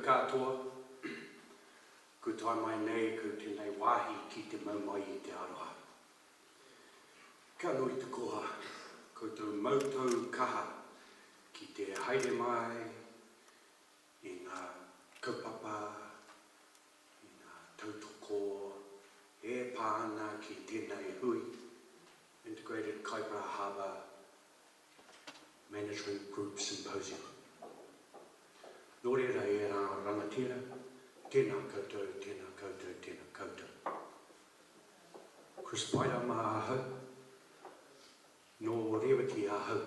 katoa. Ko tai mai nei ko tēnei wāhi ki te maumai I te aroha. Ka nui te koha, ko tō mautau kaha ki te haere mai, I ngā kaupapa, I ngā tautoko, e pāna ki tēnei hui, Integrated Kaipara Harbour Management Group Symposium. Nō reira e rā rangatira, tēnā koutou, tēnā koutou, tēnā koutou. Chris Pairama ahau, nō rewati ahau,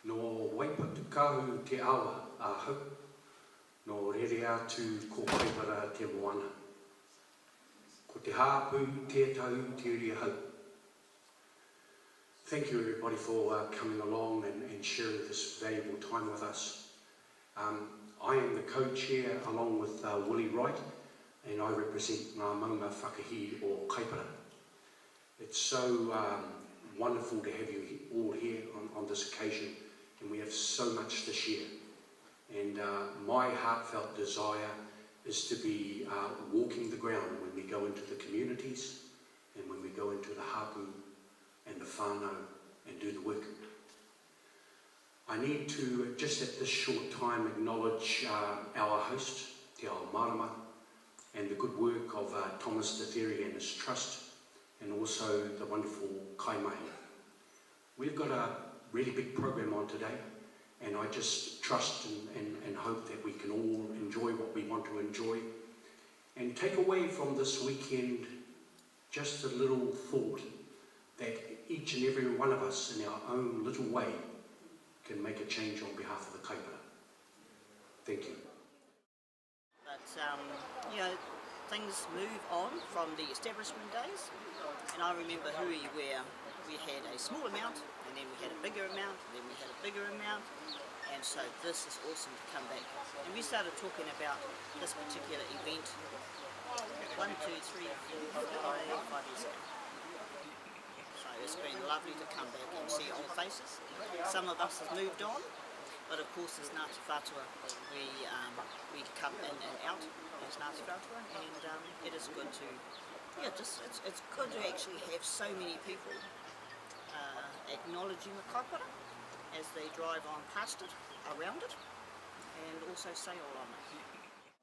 nō waipatu kahu te awa ahau, nō rere atu ko Kaipara te moana. Ko te hāpū, tētau, te uri ahau. Thank you everybody for coming along and sharing this valuable time with us. I am the co-chair along with Willie Wright, and I represent Ngā Maunga Whakahi or Kaipara. It's so wonderful to have you all here on this occasion, and we have so much to share. And my heartfelt desire is to be walking the ground when we go into the communities and when we go into the hapu and the whānau and do the work. I need to, just at this short time, acknowledge our host, Te Ao Marama, and the good work of Thomas Detheri and his trust, and also the wonderful Kaimai. We've got a really big program on today, and I just trust and hope that we can all enjoy what we want to enjoy, and take away from this weekend just a little thought that each and every one of us in our own little way can make a change on behalf of the Kaipara. Thank you. But, you know, things move on from the establishment days, and I remember Hui where we had a small amount, and then we had a bigger amount, and then we had a bigger amount, and so this is awesome to come back. And we started talking about this particular event 1, 2, 3, 4, 5 years ago. So it's been lovely to come back and see old faces. Some of us have moved on, but of course as Ngāti Whātua we come in and out as Ngāti Whātua, and it is good to, yeah, just it's good to actually have so many people acknowledging the Kaipara as they drive on past it, around it, and also sail on it.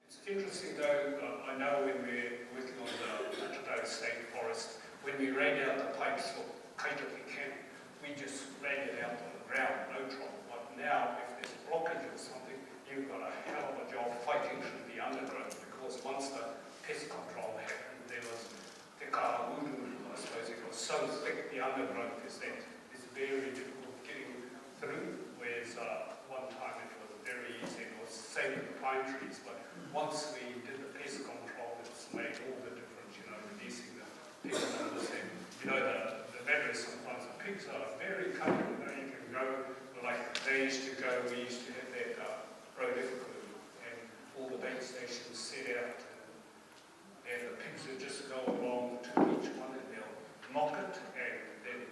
It's interesting though, I know when we're working on the Whātua State Forest, when we rain out the pipes for kaitaki camp, we just rain it out on the ground, no trouble. But now, if there's a blockage or something, you've got a hell of a job fighting through the undergrowth, because once the pest control happened, there was the kāhuru, I suppose it was so thick, the undergrowth is that it's very difficult getting through, whereas one time it was very easy, it was saving the pine trees, but once we did the pest control, it's made all the difference, you know, reducing the pigs numbers. And you know, the matter is sometimes the pigs are very cunning, you know, you can go, like they used to go, we used to have that prolifical, and all the bank stations set out, and the pigs would just go along to each one, and they'll knock it, and then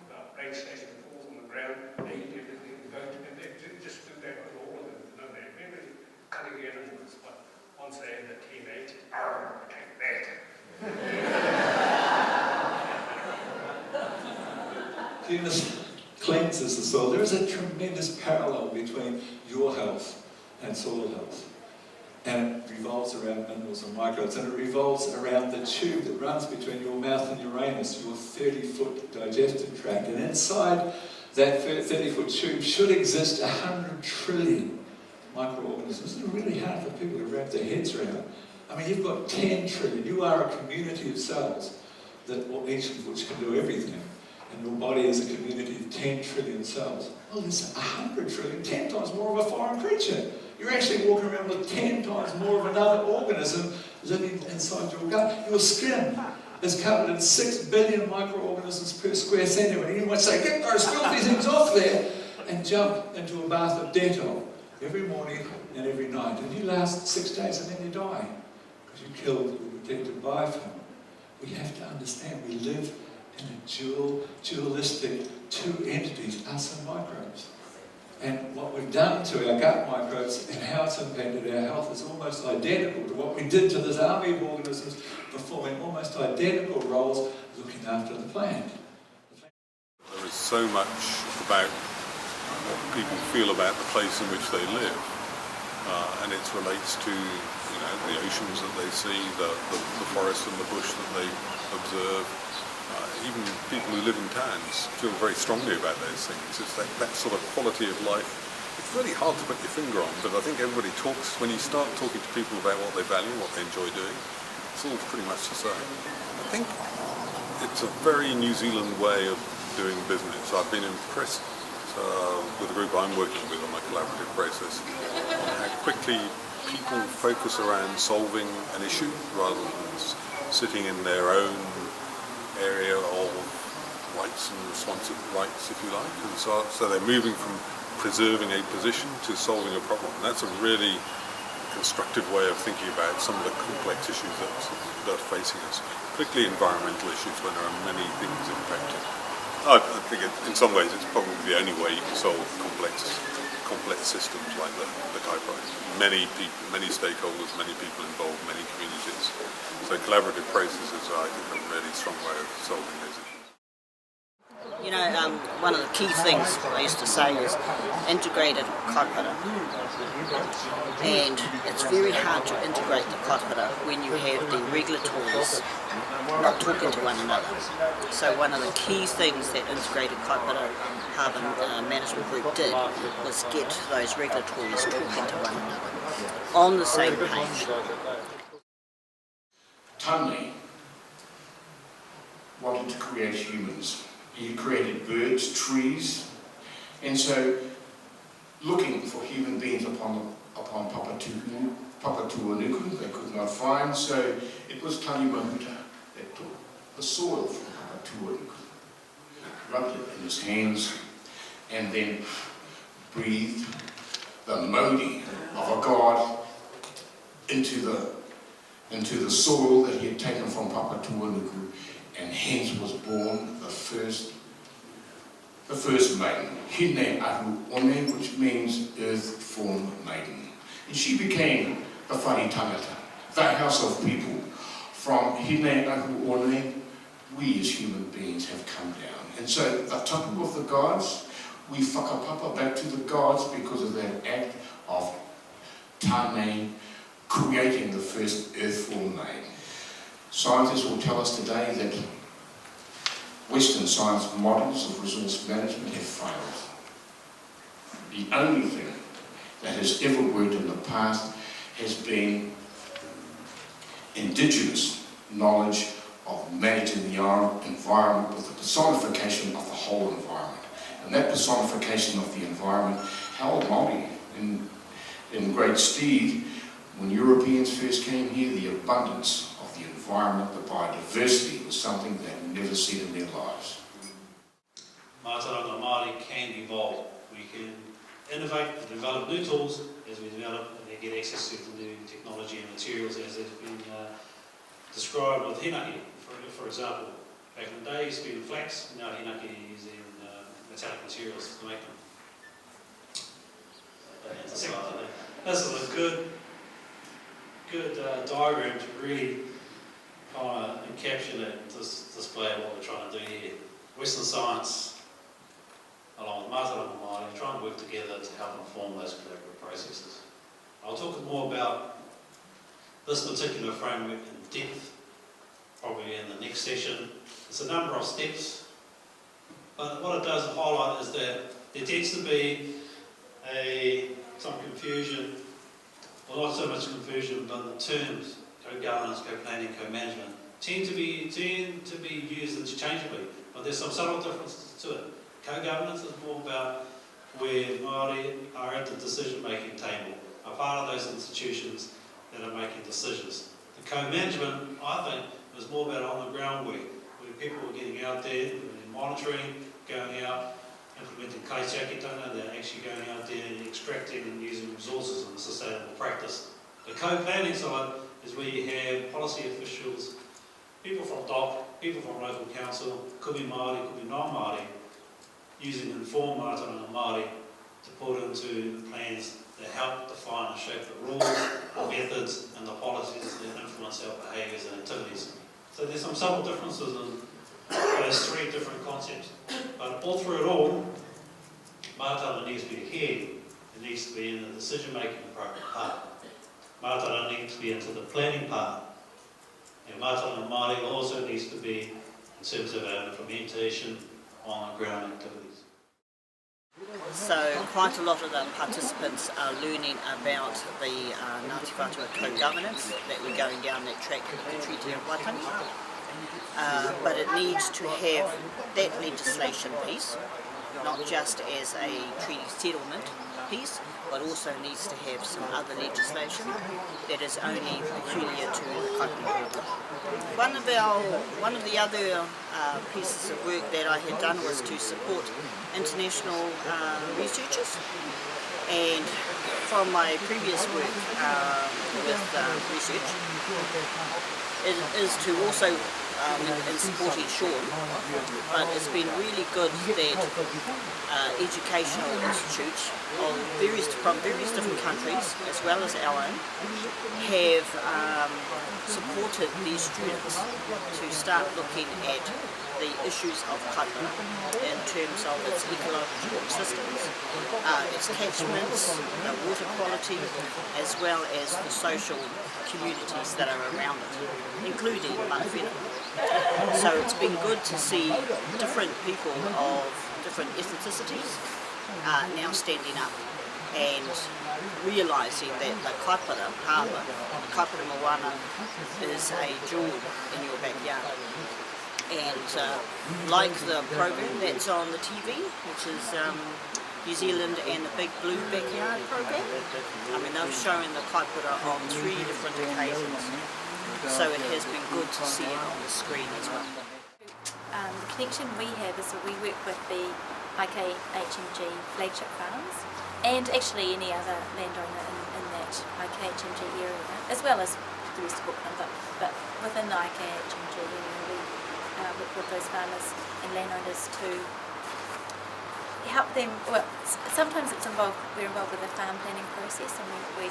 the bank station falls on the ground, they eat everything, and go to bed. They just do that with all of them, you know, they're very cunning animals, but once they're in the teenage, take that. Humus cleanses the soil. There is a tremendous parallel between your health and soil health. And it revolves around minerals and microbes, and it revolves around the tube that runs between your mouth and your anus, your 30-foot digestive tract. And inside that 30-foot tube should exist 100 trillion microorganisms. It's really hard for people to wrap their heads around. I mean, you've got 10 trillion. You are a community of cells, that each of which can do everything. And your body is a community of 10 trillion cells. Well, there's 100 trillion, 10 times more of a foreign creature. You're actually walking around with 10 times more of another organism living inside your gut. Your skin is covered in 6 billion microorganisms per square centimetre. You might say, get those filthy things off there, and jump into a bath of Dettol every morning and every night. And you last 6 days and then you die, because you killed your protected biofilm. We have to understand we live in a dualistic two entities, us and microbes. And what we've done to our gut microbes and how it's impacted our health is almost identical to what we did to this army of organisms, performing almost identical roles looking after the plant. There is so much about what people feel about the place in which they live, and it relates to the oceans that they see, the forest and the bush that they observe. Even people who live in towns feel very strongly about those things. It's that sort of quality of life. It's really hard to put your finger on, but I think everybody talks, when you start talking to people about what they value, what they enjoy doing, it's all pretty much the same. I think it's a very New Zealand way of doing business. I've been impressed with the group I'm working with on a collaborative process, on how quickly people focus around solving an issue rather than sitting in their own area of rights and responsive rights, if you like. And so they're moving from preserving a position to solving a problem. And that's a really constructive way of thinking about some of the complex issues that are facing us, particularly environmental issues when there are many things impacting. I think in some ways it's probably the only way you can solve complex systems like the Kaipara. Many people, many stakeholders, many people involved, many communities. So collaborative processes are, I think, a really strong way of solving those issues. One of the key things I used to say is integrated kaipara. And it's very hard to integrate the kaipara when you have the regulatories not talking to one another. So one of the key things that integrated kaipara Harbour Management Group did was get those regulatories talking to one another on the same page. Tunley wanted to create humans. He created birds, trees, and so looking for human beings upon Papatuanuku they could not find, so it was Tani Mahuta that took the soil from Papatuanuku, rubbed it in his hands, and then breathed the modi of a god into the soil that he had taken from Papatuanuku, and hence was born the first maiden, Hine Ahu One, which means earth-formed maiden. And she became the whare tangata, the house of people. From Hine Ahu One, we as human beings have come down. And so the tapu of the gods, we whakapapa back to the gods because of that act of Tāne creating the first earth-formed maiden. Scientists will tell us today that Western science models of resource management have failed. The only thing that has ever worked in the past has been indigenous knowledge of managing the environment with the personification of the whole environment. And that personification of the environment held Māori in great stead when Europeans first came here. The abundance of the environment, the biodiversity, was something they had never seen in their lives. Mātauranga Māori can evolve. We can innovate and develop new tools as we develop and get access to the new technology and materials as has been described with hinaki. For example, back in the day used to be in flax, now hinaki is using metallic materials to make them. This is a good diagram to really encapsulate this display of what we're trying to do here. Western science, along with Mātauranga Māori, trying to work together to help inform those collaborative processes. I'll talk more about this particular framework in depth, probably in the next session. It's a number of steps, but what it does highlight is that there tends to be some confusion, well, not so much confusion, but the terms co-governance, co-planning, co-management tend to be used interchangeably, but there's some subtle differences to it. Co-governance is more about where Māori are at the decision-making table, are part of those institutions that are making decisions. The co-management, I think, is more about on the ground work, where people are getting out there, monitoring, going out, implementing kaitiakitanga, they're actually going out there and extracting and using resources in a sustainable practice. The co-planning side is where you have policy officials, people from DOC, people from local council, could be Māori, could be non-Māori, using informed Mātauranga Māori to put into the plans that help define and shape the rules, the methods and the policies that influence our behaviours and activities. So there's some subtle differences in those three different concepts. But all through it all, mātara needs to be here. It needs to be in the decision-making part. Mātara needs to be into the planning part. And mātara Māori also needs to be in terms of our implementation on ground activities. So quite a lot of the participants are learning about the Ngāti Whātua co-governance, that we're going down that track with the Treaty of Waitangi. But it needs to have that legislation piece, not just as a treaty settlement piece, but also needs to have some other legislation that is only peculiar to the Kaipara. One of the other pieces of work that I had done was to support international researchers, and from my previous work with research is to also in supporting Shaun, but it's been really good that educational institutes from various different countries, as well as our own, have supported these students to start looking at the issues of Kaipara in terms of its ecological systems, its catchments, the water quality, as well as the social communities that are around it, including Manaaki. So it's been good to see different people of different ethnicities now standing up and realising that the Kaipara Harbour, Kaipara Moana, is a jewel in your backyard. And like the program that's on the TV, which is New Zealand and the Big Blue Backyard program, I mean, they've shown the Kaipara on 3 different occasions, so it has been good to see it on the screen as well. The connection we have is that we work with the IKHMG flagship farms and actually any other landowner in that IKHMG area, as well as the rest of Auckland, but within the IKHMG area we work with those farmers and landowners to help them. Well, sometimes we're involved with the farm planning process, and we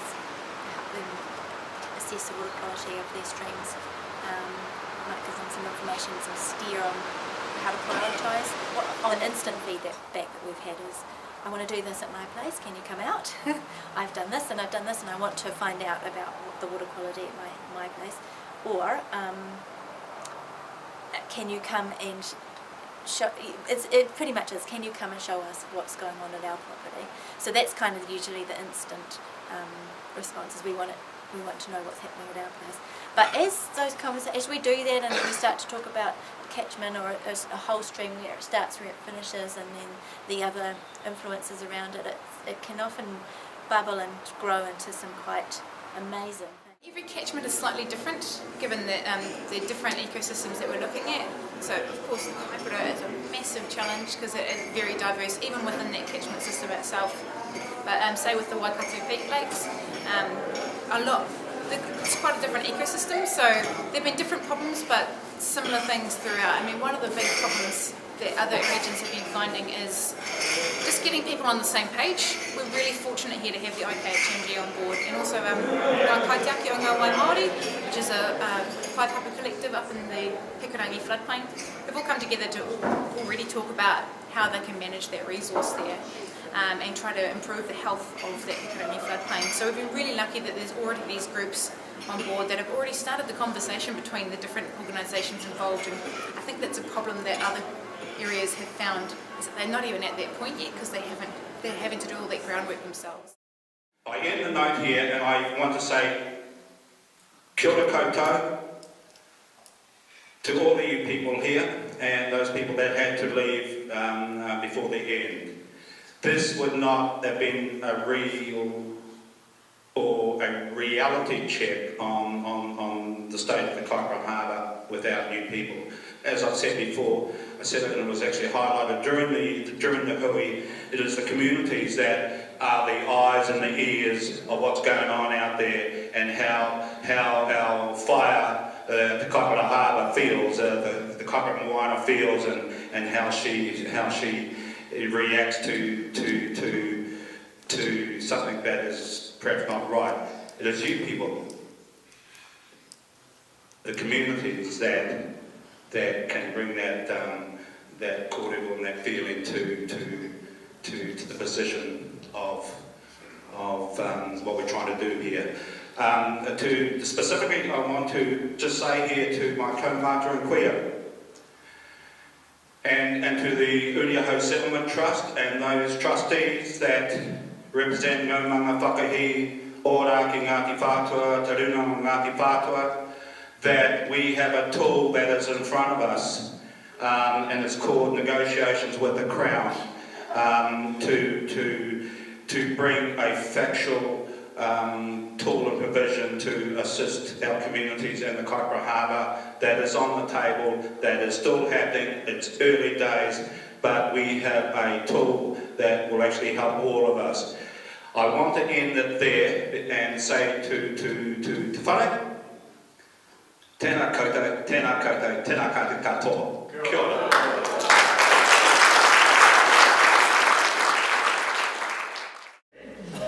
help them assess the water quality of their streams, might give them some information, some steer on how to prioritise. The instant feedback that we've had is, I want to do this at my place, can you come out? I've done this and I've done this and I want to find out about the water quality at my place. Or can you come and show, it pretty much is, can you come and show us what's going on at our property? So that's kind of usually the instant responses. We want to know what's happening at our place. But as those conversations, we do that and we start to talk about catchment or a whole stream, where it starts, where it finishes, and then the other influences around it, it can often bubble and grow into some quite amazing things. Every catchment is slightly different, given that the different ecosystems that we're looking at. So, of course, the Kaipara is a massive challenge because it is very diverse, even within that catchment system itself. But say with the Waikato Peak Lakes, it's quite a different ecosystem, so there have been different problems, but similar things throughout. I mean, one of the big problems that other regions have been finding is just getting people on the same page. We're really fortunate here to have the IKHMG on board, and also Ngā Kaitiaki o Ngā Wai Māori, which is a kaipapa collective up in the Hikurangi floodplain. They've all come together to already talk about how they can manage that resource there. And try to improve the health of that Hikurangi floodplain. So we've been really lucky that there's already these groups on board that have already started the conversation between the different organisations involved, and I think that's a problem that other areas have found, is that they're not even at that point yet because they're having to do all that groundwork themselves. I end the note here and I want to say kia ora koutou to all of you people here and those people that had to leave before the end. This would not have been a real or a reality check on the state of the Kaipara Harbour without you people. As I said before, I said it and it was actually highlighted during the hui, it is the communities that are the eyes and the ears of what's going on out there, and how our fire, the Kaipara Harbour feels, the Kaipara Moana feels, and how she reacts to to something that is perhaps not right. It is you people, the communities that can bring that kōrero and that feeling to the position of what we're trying to do here. Specifically, I want to just say here to my kaumata and kuia, and to the Uriaho Settlement Trust and those trustees that represent ngā manga whakahi, ora ki Ngāti Whātua, te runa o Ngāti Whātua, that we have a tool that is in front of us, and it's called negotiations with the Crown, to bring a factual tool and provision to assist our communities in the Kaipara Harbour. That is on the table, that is still happening. It's early days, but we have a tool that will actually help all of us. I want to end it there and say to Te whare, tēnā koutou, tēnā koutou, tēnā koutou katoa. Kia ora.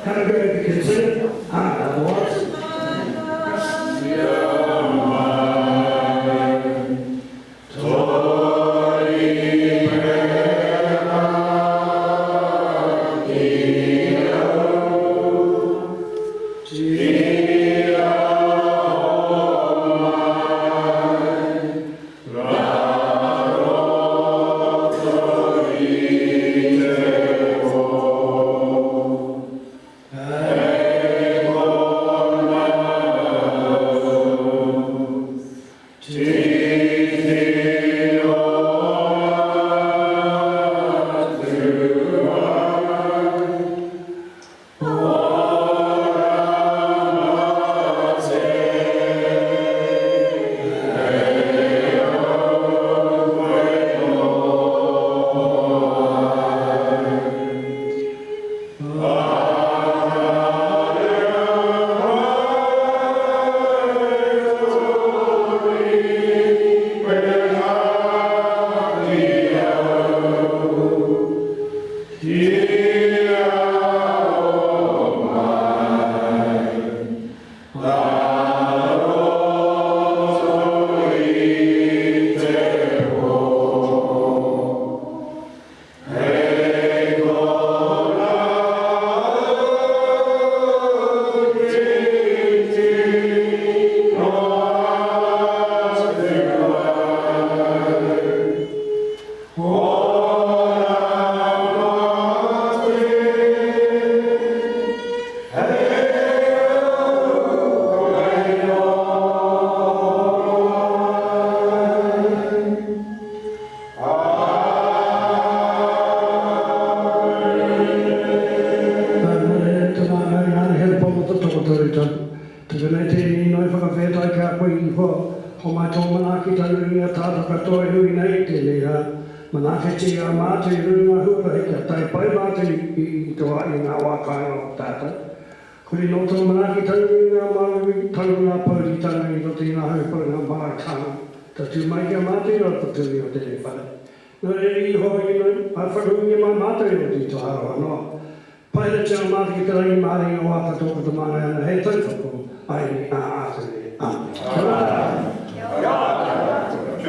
How to be considered? Otherwise. Kia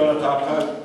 ora tātou.